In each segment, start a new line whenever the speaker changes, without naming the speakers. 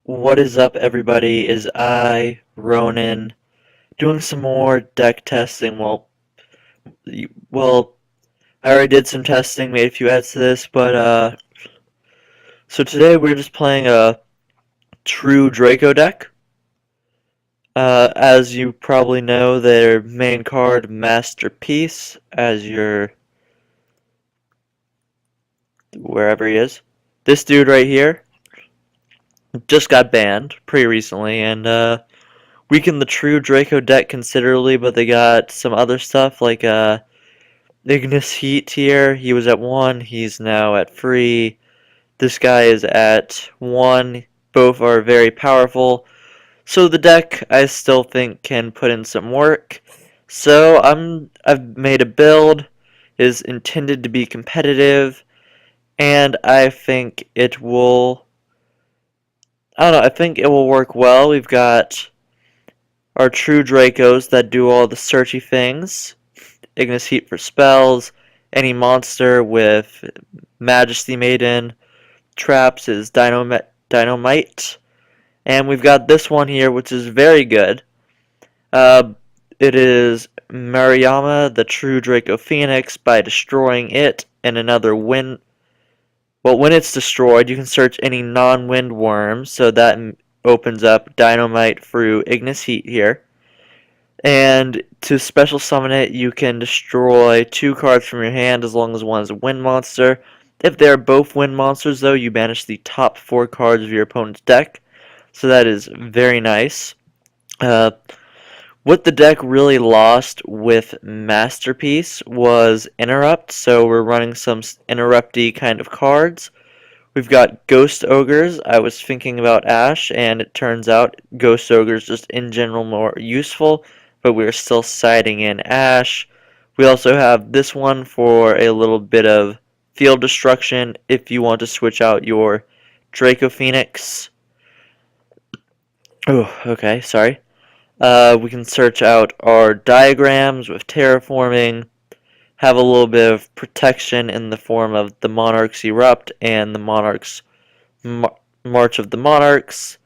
What is up, everybody? Is I, Ronin, doing some more deck testing. Well, I already did some testing, made a few adds to this, but so today we're just playing a true Draco deck. As you probably know, their main card, Masterpiece, as your wherever he is. This dude right here just got banned pretty recently, and weakened the true Draco deck considerably, but they got some other stuff like Ignis Heat here. He was at 1, he's now at 3. This guy is at 1. Both are very powerful. So the deck I still think can put in some work. So I've made a build is intended to be competitive, and I don't know, I think it will work well. We've got our true Dracos that do all the searchy things. Ignis Heat for spells. Any monster with Majesty Maiden. Traps is Dynamite. And we've got this one here, which is very good. Uh, it is Mariama, the true Draco Phoenix, by destroying it and another wind. Well, when it's destroyed, you can search any non-wind worm, so that opens up Dynamite through Ignis Heat here. And to special summon it, you can destroy 2 cards from your hand as long as one is a wind monster. If they are both wind monsters, though, you banish the top 4 cards of your opponent's deck. So that is very nice. Uh, what the deck really lost with Masterpiece was Interrupt, so we're running some interrupty kind of cards. We've got Ghost Ogres. I was thinking about Ash, and it turns out Ghost Ogres just in general more useful, but we're still siding in Ash. We also have this one for a little bit of field destruction if you want to switch out your Draco Phoenix. Oh, okay, sorry. We can search out our diagrams with terraforming, have a little bit of protection in the form of the Monarchs Erupt and the Monarchs March of the Monarchs.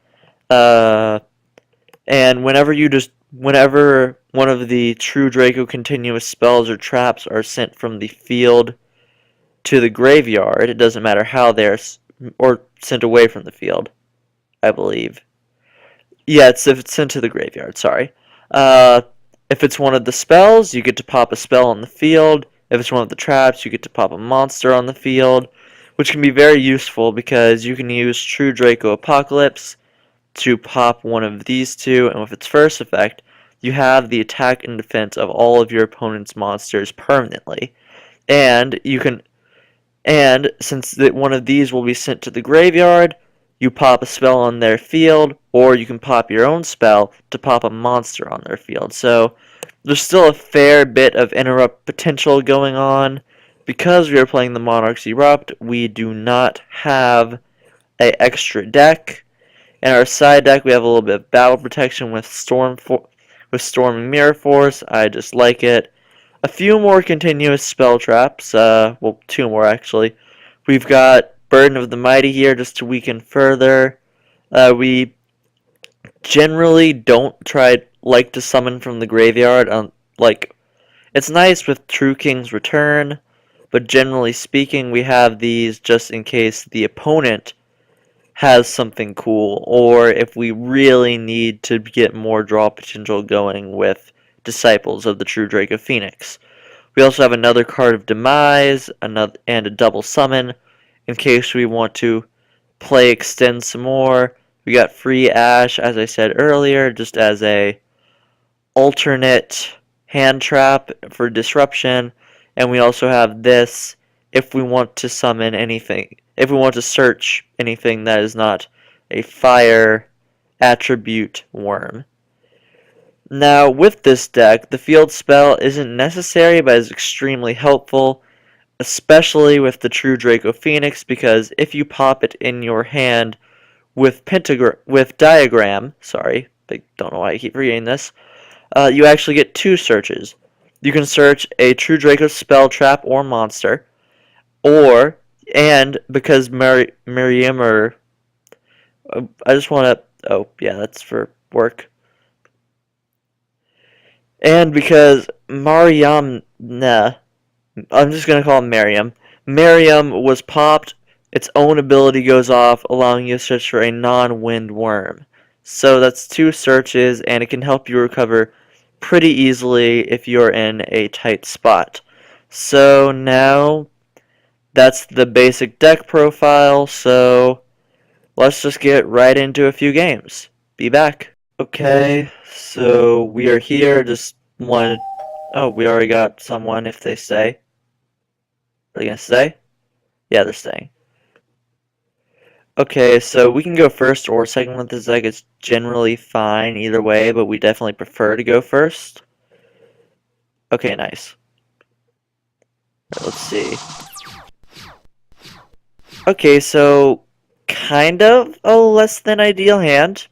Uh, and whenever one of the true Draco continuous spells or traps are sent from the field to the graveyard, it doesn't matter how they're or sent away from the field, I believe. Yeah, if it's sent to the graveyard, sorry. Uh, if it's one of the spells, you get to pop a spell on the field. If it's one of the traps, you get to pop a monster on the field, which can be very useful because you can use True Draco Apocalypse to pop one of these two, and with its first effect, you have the attack and defense of all of your opponent's monsters permanently. And you can and since one of these will be sent to the graveyard, you pop a spell on their field, or you can pop your own spell to pop a monster on their field. So there's still a fair bit of interrupt potential going on. Because we are playing the Monarchs Erupt, we do not have an extra deck. In our side deck, we have a little bit of battle protection with Storming Mirror Force. I just like it. A few more continuous spell traps. Well, 2 more actually. We've got Burden of the Mighty here just to weaken further. We generally don't like to summon from the graveyard. It's nice with True King's Return, but generally speaking, we have these just in case the opponent has something cool, or if we really need to get more draw potential going with Disciples of the True Draco Phoenix. We also have another card of Demise, and a double summon, in case we want to play Extend some more. We got free Ash, as I said earlier, just as a alternate hand trap for disruption, and we also have this if we want to summon anything, if we want to search anything that is not a fire attribute worm. Now, with this deck, the field spell isn't necessary, but is extremely helpful, especially with the True Draco Phoenix, because if you pop it in your hand with Diagram, sorry, I don't know why I keep reading this, you actually get 2 searches. You can search a True Draco spell, trap, or monster, and because Miriam I just want to. Oh, yeah, that's for work. And because Mariam, nah, I'm just gonna call it Miriam. Miriam was popped. Its own ability goes off, allowing you to search for a non-wind worm. So that's 2 searches, and it can help you recover pretty easily if you're in a tight spot. So now that's the basic deck profile. So let's just get right into a few games. Be back. Okay, so we are here. Just wanted. Oh, we already got someone. If they stay, are they gonna stay? Yeah, they're staying. Okay, so we can go first or second with this deck. It's generally fine either way, but we definitely prefer to go first. Okay, nice. Let's see. Okay, so kind of a less than ideal hand,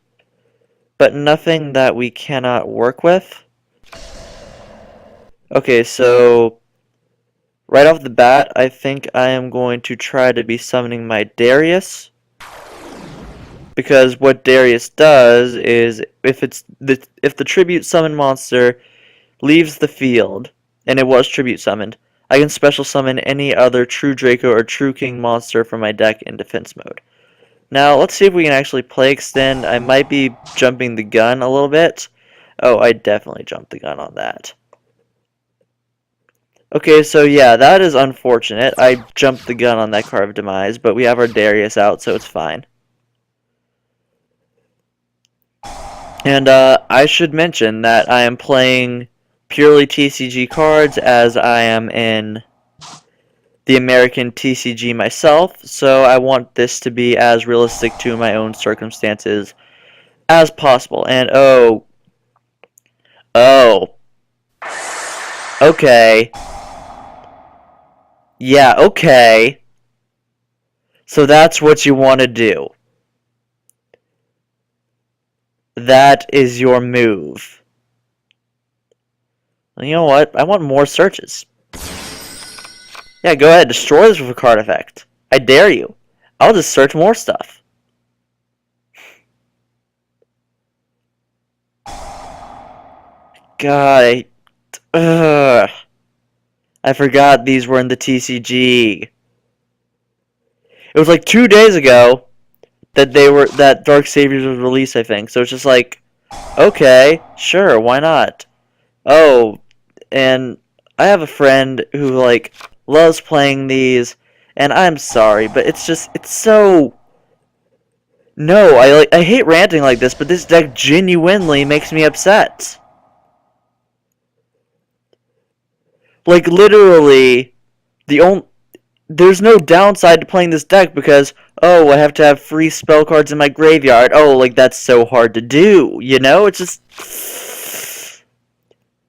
but nothing that we cannot work with. Okay, so right off the bat, I think I am going to try to be summoning my Darius. Because what Darius does is if the tribute summon monster leaves the field and it was tribute summoned, I can special summon any other true Draco or true King monster from my deck in defense mode. Now let's see if we can actually play extend. I might be jumping the gun a little bit. Oh, I definitely jumped the gun on that. Okay, so yeah, that is unfortunate. I jumped the gun on that card of demise, but we have our Darius out, so it's fine. And I should mention that I am playing purely TCG cards as I am in the American TCG myself, so I want this to be as realistic to my own circumstances as possible. And oh, okay. Yeah, okay. So that's what you want to do. That is your move. You know what? I want more searches. Yeah, go ahead. Destroy this with a card effect. I dare you. I'll just search more stuff. God, I forgot these were in the TCG. It was like 2 days ago that Dark Saviors was released, I think. So it's just like, okay, sure, why not? Oh, and I have a friend who like loves playing these, and I'm sorry, but it's so. No, I hate ranting like this, but this deck genuinely makes me upset. Like literally, the only there's no downside to playing this deck because, oh, I have to have free spell cards in my graveyard. Oh, like that's so hard to do, you know? It's just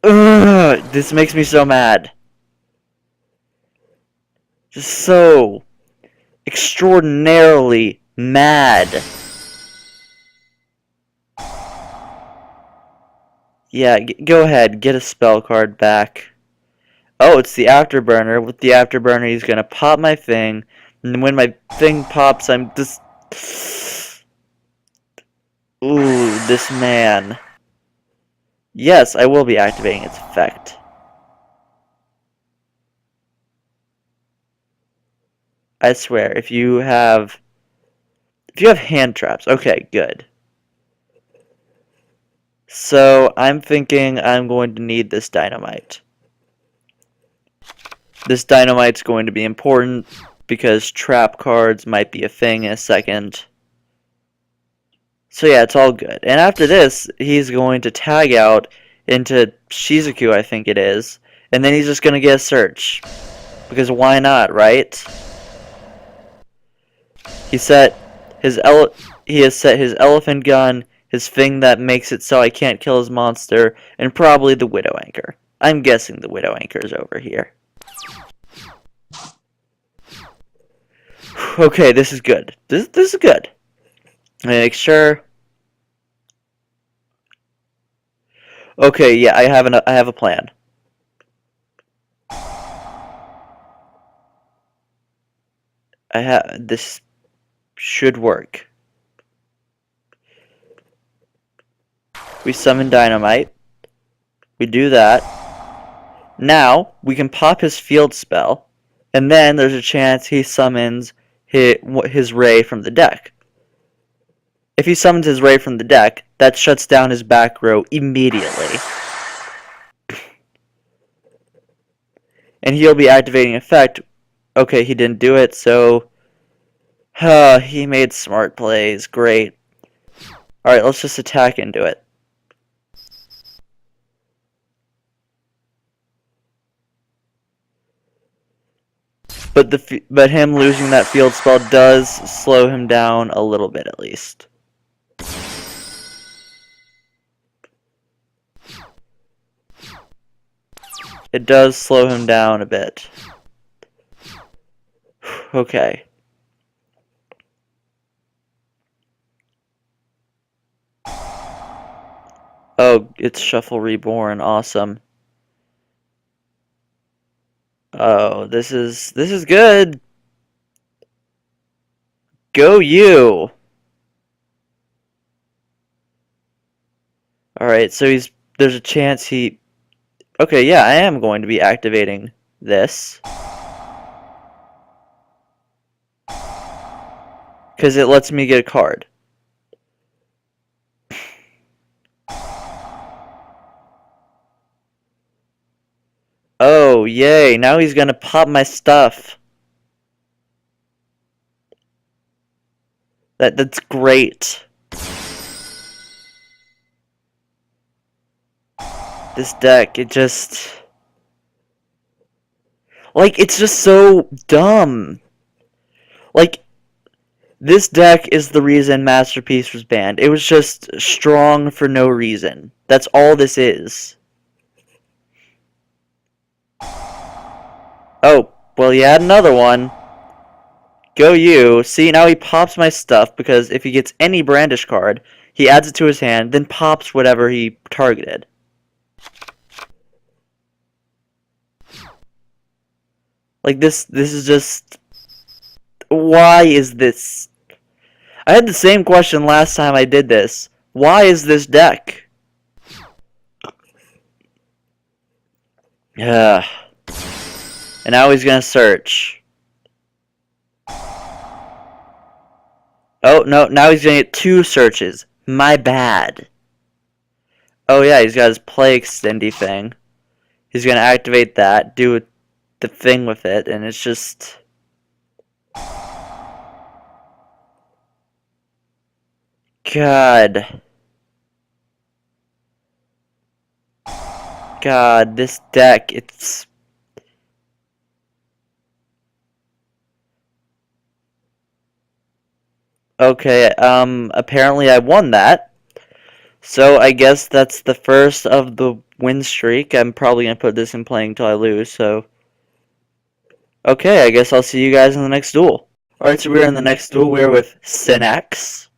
this makes me so mad. Just so extraordinarily mad. Yeah, go ahead, get a spell card back. Oh, it's the Afterburner. With the Afterburner, he's gonna pop my thing, and when my thing pops, I'm just. Ooh, this man. Yes, I will be activating its effect. I swear, if you have hand traps, okay, good. So I'm thinking I'm going to need this dynamite. This dynamite's going to be important because trap cards might be a thing in a second. So yeah, it's all good. And after this, he's going to tag out into Shizuku, I think it is, and then he's just going to get a search. Because why not, right? He set his he has set his elephant gun, his thing that makes it so I can't kill his monster, and probably the Widow Anchor. I'm guessing the Widow Anchor is over here. Okay, this is good. This is good. Make sure. Okay, yeah, I have a plan. This should work. We summon Dynamite. We do that. Now, we can pop his field spell, and then there's a chance he summons his Ray from the deck. If he summons his Ray from the deck, that shuts down his back row immediately. And he'll be activating effect. Okay, he didn't do it, so... he made smart plays. Great. Alright, let's just attack into it. But him losing that field spell does slow him down a little bit at least. It does slow him down a bit. Okay. Oh, it's Shuffle Reborn. Awesome. Oh, this is good. Go you. Alright, so there's a chance he... Okay, yeah, I am going to be activating this. Because it lets me get a card. Oh, yay, now he's gonna pop my stuff. That's great. This deck, it just... Like, it's just so dumb. Like, this deck is the reason Masterpiece was banned. It was just strong for no reason. That's all this is. Oh, well, you had another one. Go you. See, now he pops my stuff, because if he gets any Brandish card, he adds it to his hand, then pops whatever he targeted. Like, this is just... Why is this? I had the same question last time I did this. Why is this deck? Yeah. And now he's gonna search. Oh, no, now he's gonna get 2 searches. My bad. Oh yeah, he's got his play extendy thing. He's gonna activate that, do the thing with it, and it's just... God. God, this deck, it's... Okay, apparently I won that. So I guess that's the first of the win streak. I'm probably gonna put this in playing until I lose, so... Okay, I guess I'll see you guys in the next duel. Alright, so we're in the next duel. We're with Synax.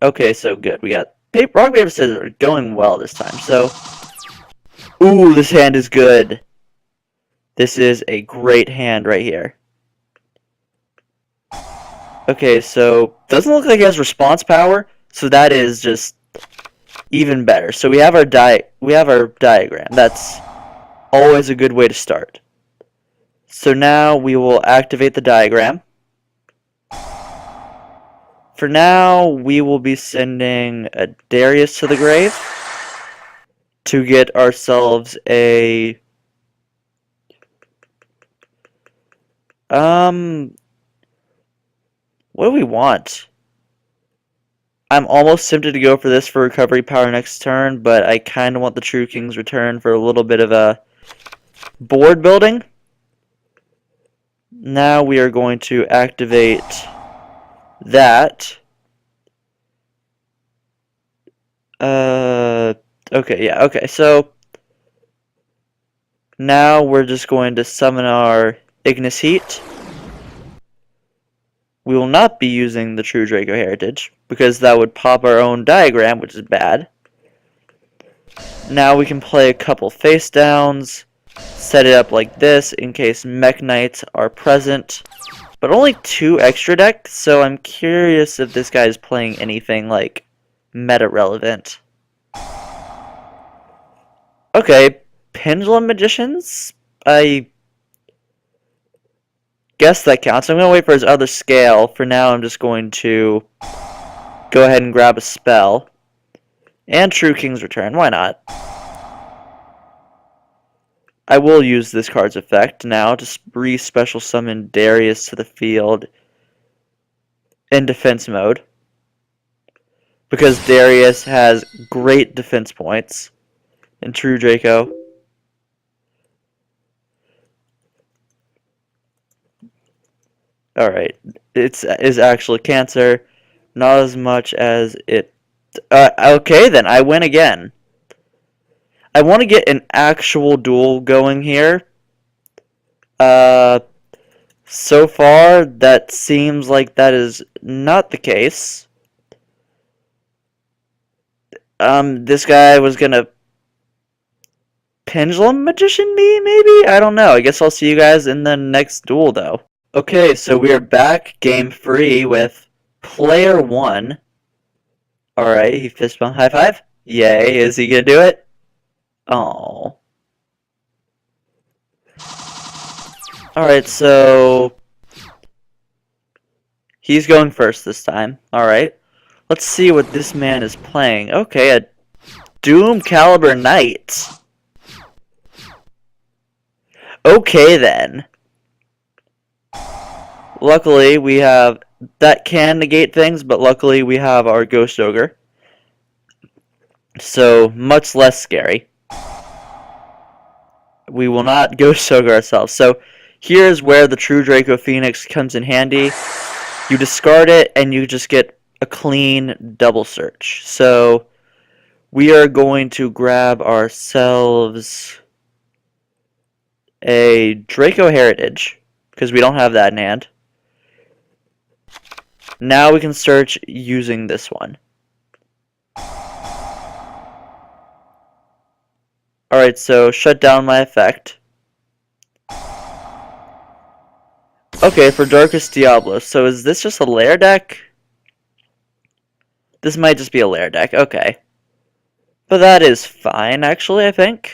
Okay, so good. We got rock, paper, scissors are going well this time, so... Ooh, this hand is good. This is a great hand right here. Okay, so doesn't look like he has response power, so that is just even better. So we have our diagram. That's always a good way to start. So now we will activate the diagram. For now, we will be sending a Darius to the grave to get ourselves a what do we want? I'm almost tempted to go for this for recovery power next turn, but I kind of want the True King's Return for a little bit of a board building. Now we are going to activate that. Okay, yeah, okay, so now we're just going to summon our Ignis Heat. We will not be using the True Draco Heritage, because that would pop our own diagram, which is bad. Now we can play a couple face downs, set it up like this in case Mech Knights are present. But only 2 extra decks, so I'm curious if this guy is playing anything like meta relevant. Okay, Pendulum Magicians? I guess that counts. I'm going to wait for his other scale. For now, I'm just going to go ahead and grab a spell. And True King's Return. Why not? I will use this card's effect now to re-special summon Darius to the field in defense mode. Because Darius has great defense points in True Draco. Alright, it is actually Cancer. Not as much as it... okay then, I win again. I want to get an actual duel going here. So far, that seems like that is not the case. This guy was gonna Pendulum Magician me, maybe? I don't know. I guess I'll see you guys in the next duel, though. Okay, so we are back, game 3, with player 1. Alright, he fist bump, high five. Yay, is he gonna do it? Oh. Alright, so he's going first this time. Alright. Let's see what this man is playing. Okay, a Doom Caliber Knight. Okay then. Luckily, we have... that can negate things, but luckily we have our Ghost Ogre. So, much less scary. We will not Ghost Ogre ourselves. So, here's where the True Draco Phoenix comes in handy. You discard it, and you just get a clean double search. So, we are going to grab ourselves a Draco Heritage, because we don't have that in hand. Now we can search using this one. Alright, so shut down my effect. Okay, for Darkest Diablo. So is this just a lair deck? This might just be a lair deck. Okay. But that is fine, actually, I think.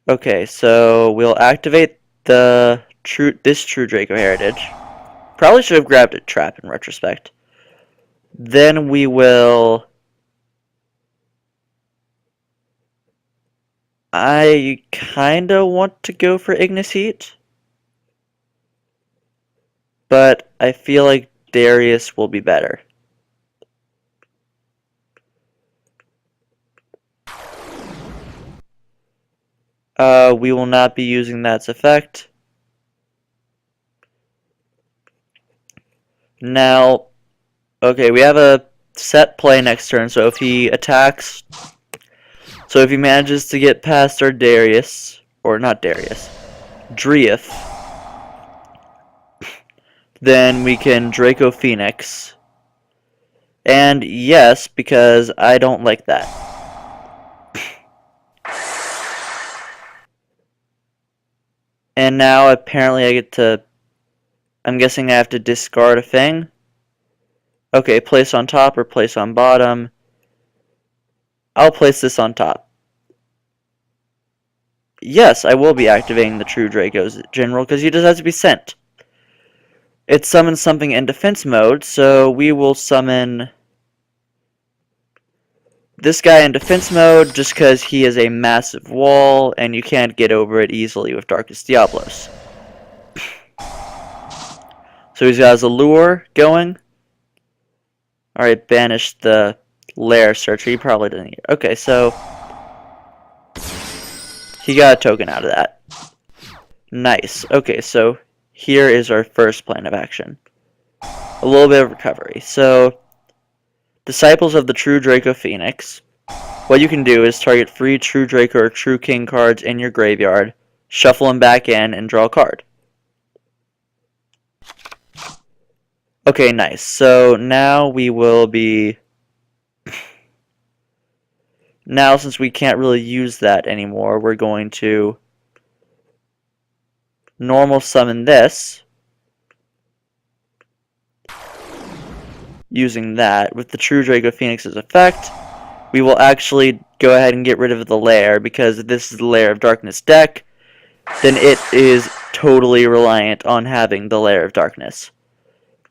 Okay, so we'll activate this True Draco Heritage. Probably should have grabbed a trap in retrospect. Then we will... I kinda want to go for Ignis Heat. But I feel like Darius will be better. We will not be using that effect. Now, okay, we have a set play next turn, so if he attacks... So if he manages to get past our Darius, or not Darius, Dreeth, then we can Draco Phoenix. And yes, because I don't like that. And now apparently I get to... I'm guessing I have to discard a thing. Okay, place on top or place on bottom. I'll place this on top. Yes, I will be activating the True Draco's General, because he just has to be sent. It summons something in defense mode, so we will summon this guy in defense mode just because he is a massive wall, and you can't get over it easily with Darkest Diablos. So he's got his Allure going. Alright, banish the Lair Searcher. He probably didn't need it. Okay, so he got a token out of that. Nice. Okay, so here is our first plan of action. A little bit of recovery. So, Disciples of the True Draco Phoenix. What you can do is target 3 True Draco or True King cards in your graveyard, shuffle them back in, and draw a card. Okay, nice. So now we will be... Now, since we can't really use that anymore, we're going to normal summon this. using that. With the True Draco Phoenix's effect, we will actually go ahead and get rid of the lair, because if this is the Lair of Darkness deck, then it is totally reliant on having the Lair of Darkness.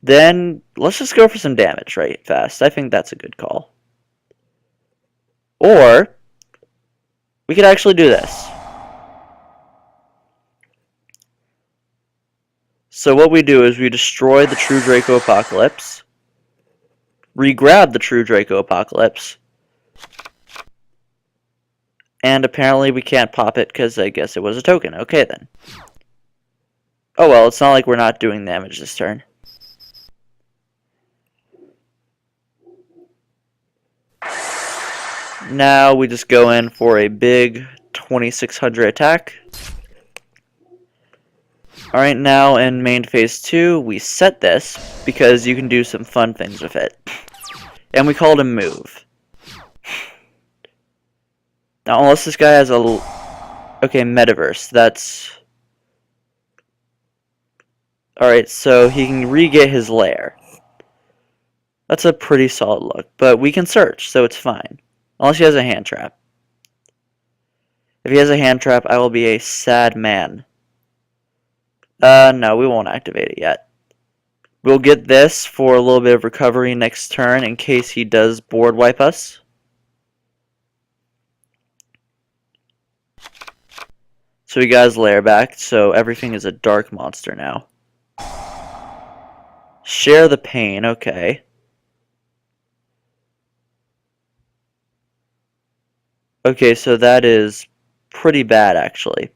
Then, let's just go for some damage right fast. I think that's a good call. Or, we could actually do this. So what we do is we destroy the True Draco Apocalypse, re-grab the True Draco Apocalypse, and apparently we can't pop it because I guess it was a token. Okay then. Oh well, it's not like we're not doing damage this turn. Now we just go in for a big 2600 attack. Alright, now in main phase 2, we set this because you can do some fun things with it. And we call it a move. Now, unless this guy has a... Okay, Metaverse, that's... Alright, so he can re-get his lair. That's a pretty solid look, but we can search, so it's fine. Unless he has a hand trap. If he has a hand trap, I will be a sad man. No, we won't activate it yet. We'll get this for a little bit of recovery next turn in case he does board wipe us. So we got his lair back, so everything is a dark monster now. Share the pain, okay. Okay, so that is pretty bad, actually.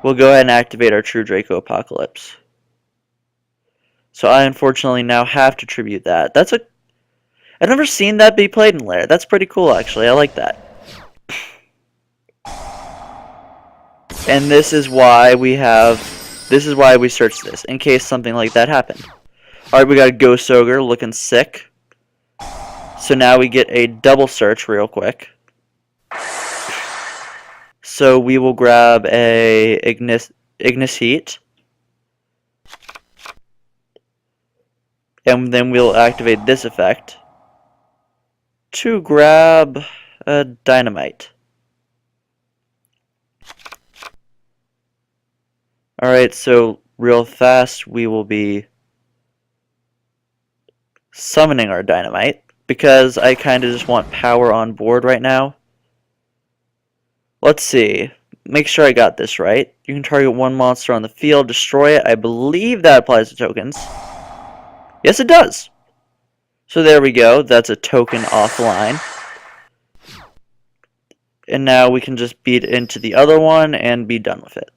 We'll go ahead and activate our True Draco Apocalypse. So I unfortunately now have to tribute that. That's a... I've never seen that be played in Lair. That's pretty cool, actually. I like that. And this is why we have... This is why we searched this, in case something like that happened. Alright, we got a Ghost Ogre looking sick. So now we get a double search real quick. So we will grab a Ignis Heat. And then we'll activate this effect to grab a Dynamite. Alright, so real fast we will be summoning our Dynamite, because I kind of just want power on board right now. Let's see. Make sure I got this right. You can target one monster on the field, destroy it. I believe that applies to tokens. Yes, it does. So there we go. That's a token offline. And now we can just beat into the other one and be done with it.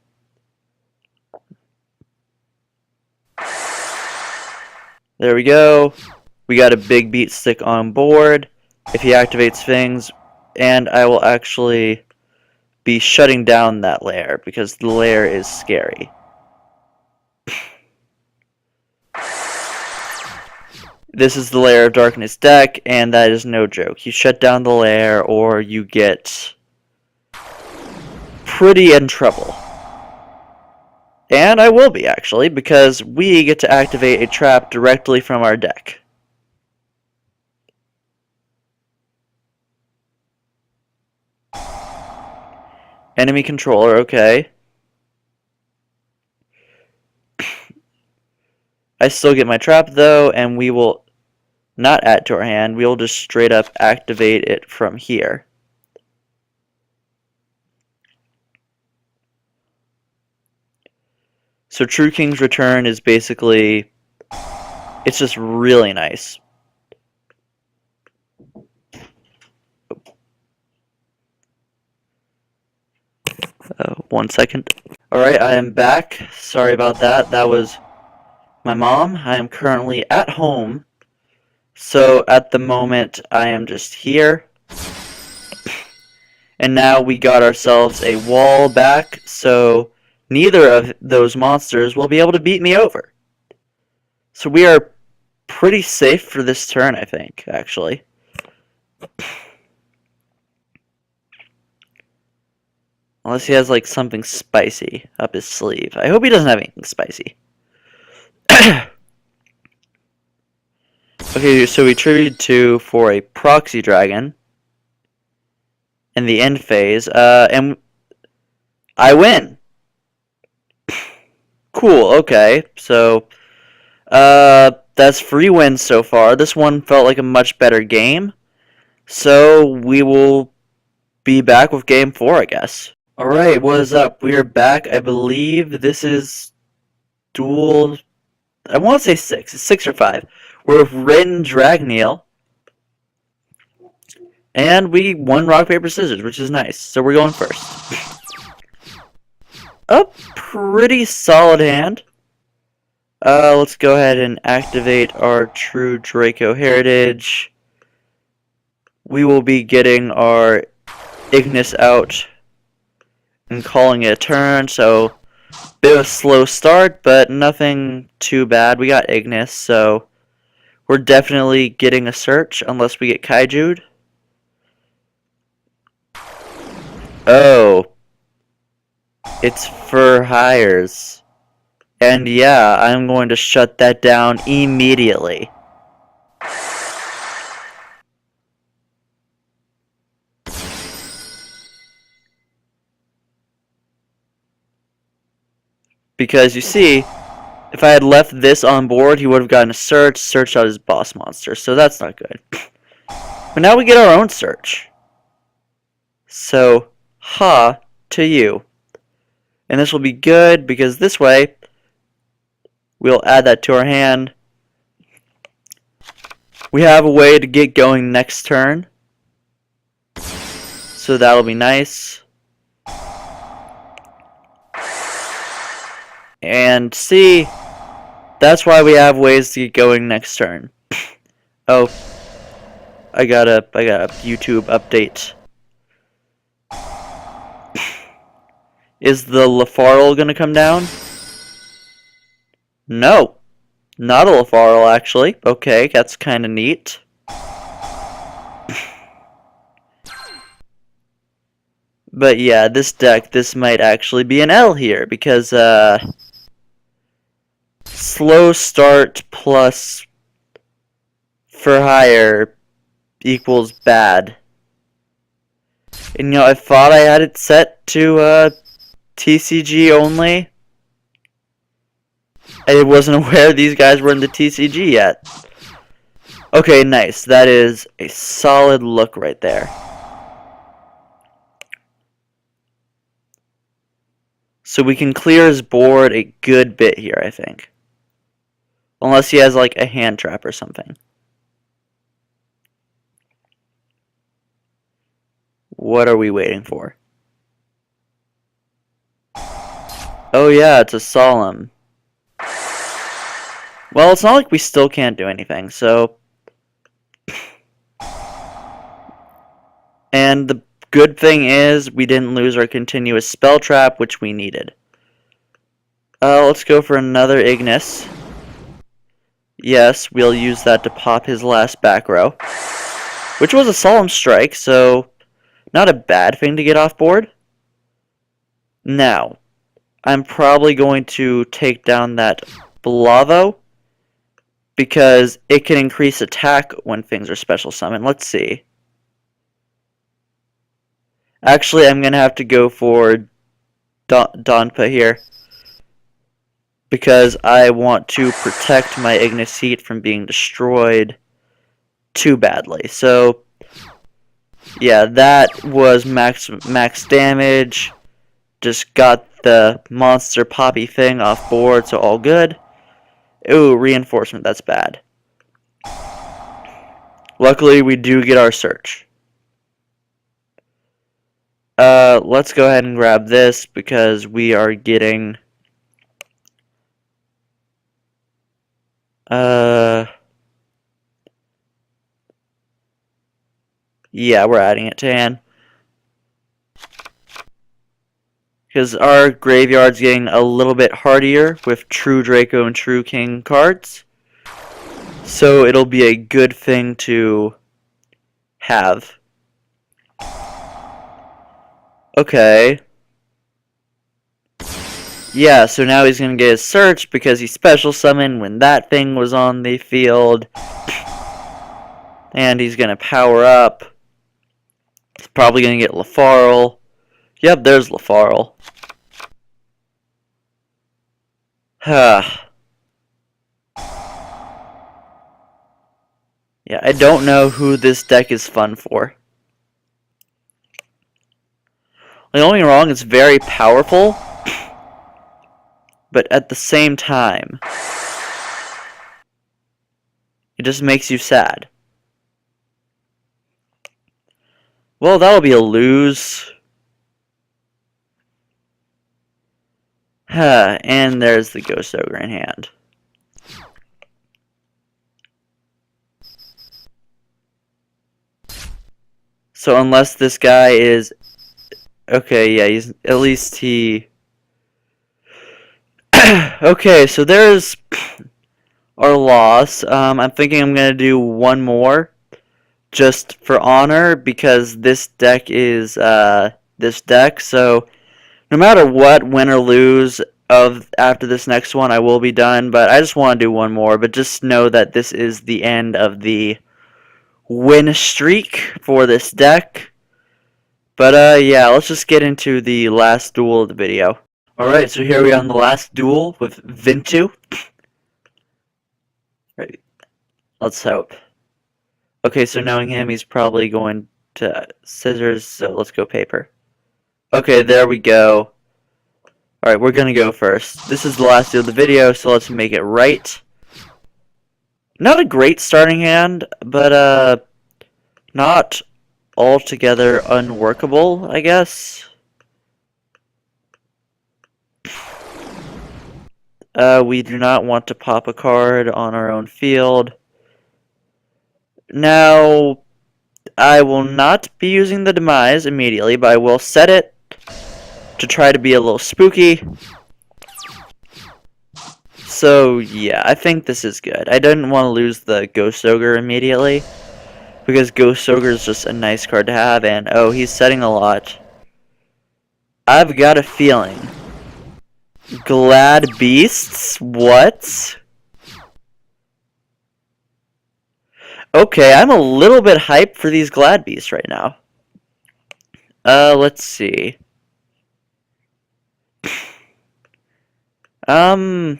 There we go. We got a big beat stick on board if he activates things, and I will actually be shutting down that lair because the lair is scary. This is the Lair of Darkness deck, and that is no joke. You shut down the lair or you get pretty in trouble. And I will be, actually, because we get to activate a trap directly from our deck. Enemy controller, okay. I still get my trap, though, and we will not add to our hand. We will just straight up activate it from here. So True King's Return is basically... It's just really nice. 1 second. Alright, I am back. Sorry about that. That was my mom. I am currently at home. So at the moment, I am just here. And now we got ourselves a wall back, so neither of those monsters will be able to beat me over. So we are pretty safe for this turn, I think, actually. Unless he has, like, something spicy up his sleeve. I hope he doesn't have anything spicy. Okay, so we tributed 2 for a proxy dragon in the end phase, and I win. Cool, okay. So, that's 3 wins so far. This one felt like a much better game. So, we will be back with game 4, I guess. Alright, what is up? We are back. I believe this is duel... I want to say 6. It's 6 or 5. We're with Rin Dragneel. And we won rock, paper, scissors, which is nice. So we're going first. A pretty solid hand. Let's go ahead and activate our true Draco heritage. We will be getting our Ignis out and calling it a turn, so bit of a slow start, but nothing too bad. We got Ignis, so we're definitely getting a search unless we get Kaiju'd. Oh, it's for hires. And yeah, I'm going to shut that down immediately. Because you see, if I had left this on board, he would have gotten a searched out his boss monster, so that's not good. But now we get our own search. So, ha to you. And this will be good because this way, we'll add that to our hand. We have a way to get going next turn. So that'll be nice. And see, that's why we have ways to get going next turn. Oh, I got a YouTube update. Is the Lafarl gonna come down? No, not a Lafarl actually. Okay, that's kind of neat. But yeah, this deck, this might actually be an L here because slow start plus for hire equals bad. And you know, I thought I had it set to TCG only. I wasn't aware these guys were in the TCG yet. Okay, nice. That is a solid look right there. So we can clear his board a good bit here, I think. Unless he has like a hand trap or something. What are we waiting for? Oh yeah, it's a solemn. Well, it's not like we still can't do anything, so... And the good thing is, we didn't lose our continuous spell trap, which we needed. Let's go for another Ignis. Yes, we'll use that to pop his last back row. Which was a solemn strike, so... Not a bad thing to get off board. Now, I'm probably going to take down that Blavo, because it can increase attack when things are special summoned. Let's see. Actually, I'm going to have to go for Donpa here, because I want to protect my Ignis Heat from being destroyed too badly. So, yeah, that was max damage. Just got the monster poppy thing off board, so all good. Ooh, reinforcement, that's bad. Luckily, we do get our search. Let's go ahead and grab this because we are getting... Yeah, we're adding it to hand. Because our graveyard's getting a little bit hardier with True Draco and True King cards. So it'll be a good thing to have. Okay. Yeah, so now he's going to get his search because he special summoned when that thing was on the field. And he's going to power up. He's probably going to get Lafarl. Yep, there's Lafarl. Yeah, I don't know who this deck is fun for. Don't get me wrong, it's very powerful, but at the same time, it just makes you sad. Well, that'll be a lose. And there's the Ghost Ogre in hand. So unless this guy is... Okay, yeah, he's... At least he... Okay, so there's our loss. I'm thinking I'm going to do one more. Just for honor, because this deck is this deck. So no matter what, win or lose after this next one, I will be done. But I just want to do one more. But just know that this is the end of the win streak for this deck. But yeah, let's just get into the last duel of the video. Alright, so here we are on the last duel with Vintu. Right. Let's hope. Okay, so knowing him, he's probably going to scissors, so let's go paper. Okay, there we go. Alright, we're gonna go first. This is the last duel of the video, so let's make it right. Not a great starting hand, but not altogether unworkable, I guess. We do not want to pop a card on our own field. Now, I will not be using the Demise immediately, but I will set it to try to be a little spooky. So, yeah, I think this is good. I didn't want to lose the Ghost Ogre immediately, because Ghost Ogre is just a nice card to have, and oh, he's setting a lot. I've got a feeling. Glad Beasts? What? Okay, I'm a little bit hyped for these Glad Beasts right now. Let's see. I'll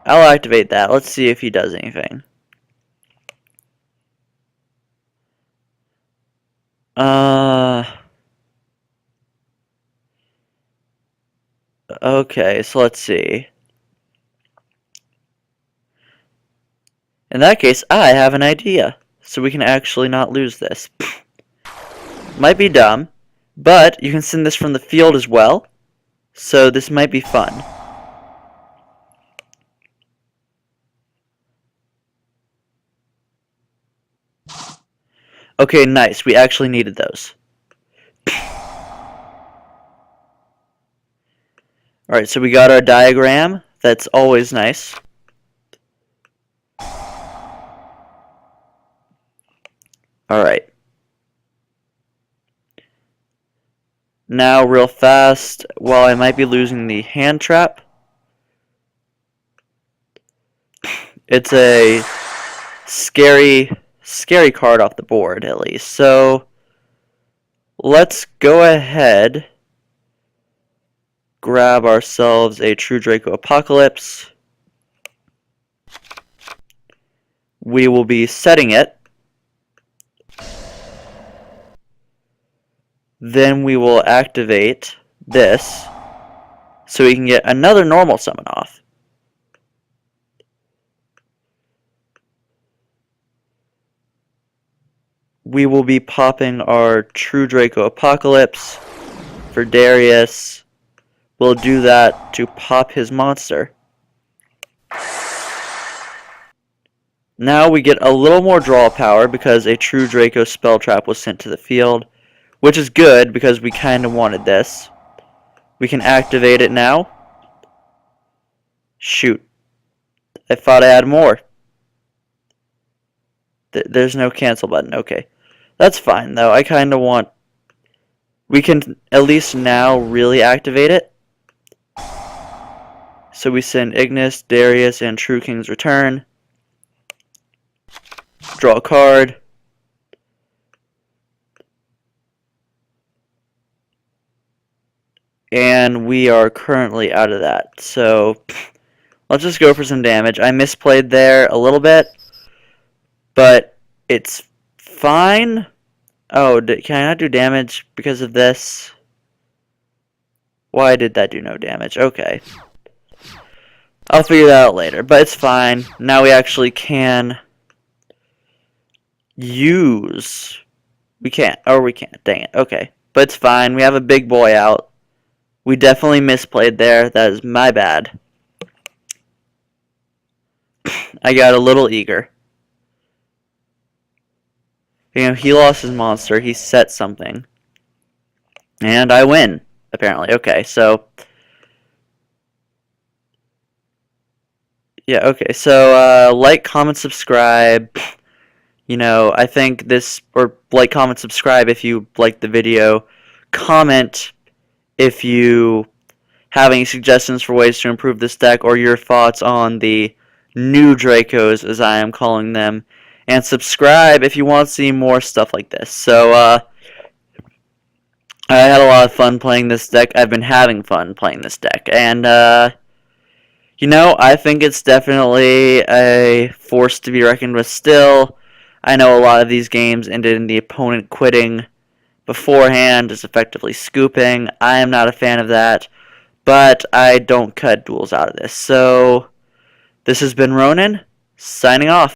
activate that. Let's see if he does anything. Okay, so let's see. In that case, I have an idea. So we can actually not lose this. Might be dumb, but you can send this from the field as well. So this might be fun. Okay, nice. We actually needed those. Alright, so we got our diagram. That's always nice. Alright. Now, real fast, while I might be losing the hand trap, it's a scary card off the board, at least. So, let's go ahead, grab ourselves a True Draco Apocalypse. We will be setting it. Then we will activate this, so we can get another normal summon off. We will be popping our True Draco Apocalypse for Darius. We'll do that to pop his monster. Now we get a little more draw power because a True Draco spell trap was sent to the field, which is good because we kind of wanted this. We can activate it now. Shoot. I thought I had more. There's no cancel button. Okay. That's fine, though. I kind of want... We can at least now really activate it. So we send Ignis, Darius, and True King's Return. draw a card. And we are currently out of that. So let's just go for some damage. I misplayed there a little bit, but it's fine. Oh, can I not do damage because of this? Why did that do no damage? Okay. I'll figure that out later, but it's fine. Now we actually can use... We can't. Or we can't. Dang it. Okay. But it's fine. We have a big boy out. We definitely misplayed there. That is my bad. I got a little eager. You know, he lost his monster. He set something. And I win, apparently. Okay, so... Yeah, okay. So, like, comment, subscribe. You know, I think this... Or like, comment, subscribe if you like the video. Comment if you have any suggestions for ways to improve this deck, or your thoughts on the new dracos, as I am calling them. And subscribe if you want to see more stuff like this. So, I had a lot of fun playing this deck. I've been having fun playing this deck. And, you know, I think it's definitely a force to be reckoned with still. I know a lot of these games ended in the opponent quitting beforehand, just effectively scooping. I am not a fan of that, but I don't cut duels out of this. So, this has been Ronin, signing off.